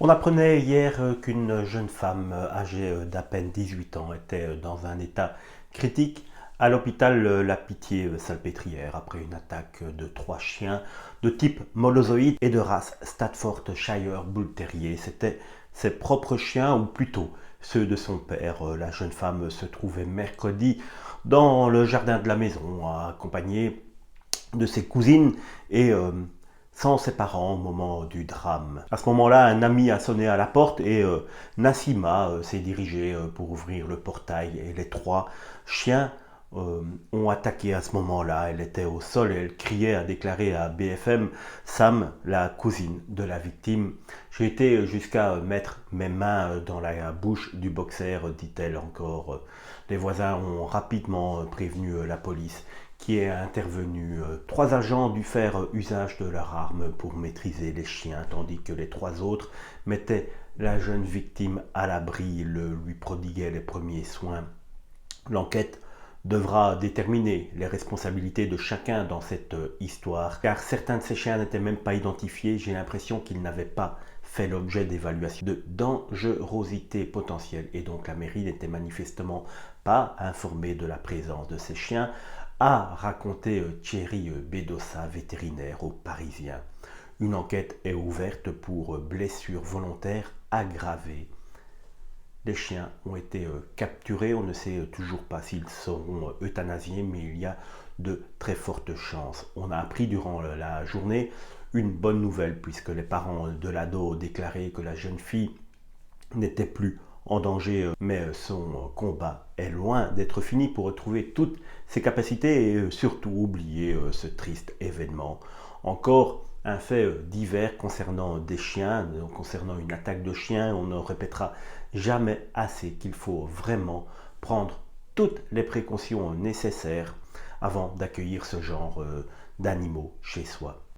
On apprenait hier qu'une jeune femme âgée d'à peine 18 ans était dans un état critique à l'hôpital La Pitié-Salpêtrière après une attaque de 3 chiens de type molossoïde et de race Staffordshire Bull Terrier. C'étaient ses propres chiens, ou plutôt ceux de son père. La jeune femme se trouvait mercredi dans le jardin de la maison, accompagnée de ses cousines et sans ses parents au moment du drame. À ce moment-là, un ami a sonné à la porte et Nassima s'est dirigée pour ouvrir le portail, et les 3 chiens ont attaqué à ce moment-là. Elle était au sol et elle criait, a déclaré à BFM Sam, la cousine de la victime. J'ai été jusqu'à mettre mes mains dans la bouche du boxer, dit-elle encore. Les voisins ont rapidement prévenu la police, qui est intervenue. 3 agents ont dû faire usage de leur arme pour maîtriser les chiens, tandis que les 3 autres mettaient la jeune victime à l'abri, lui prodiguaient les premiers soins. L'enquête devra déterminer les responsabilités de chacun dans cette histoire, car certains de ces chiens n'étaient même pas identifiés. J'ai l'impression qu'ils n'avaient pas fait l'objet d'évaluation de dangerosité potentielle, et donc la mairie n'était manifestement pas informée de la présence de ces chiens, a raconté Thierry Bedossa, vétérinaire aux Parisiens. Une enquête est ouverte pour blessures volontaires aggravées. Les chiens ont été capturés. On ne sait toujours pas s'ils seront euthanasiés, mais il y a de très fortes chances. On a appris durant la journée une bonne nouvelle, puisque les parents de l'ado ont déclaré que la jeune fille n'était plus en danger, mais son combat est loin d'être fini pour retrouver toutes ses capacités et surtout oublier ce triste événement. Encore un fait divers concernant des chiens, concernant une attaque de chien. On ne répétera jamais assez qu'il faut vraiment prendre toutes les précautions nécessaires avant d'accueillir ce genre d'animaux chez soi.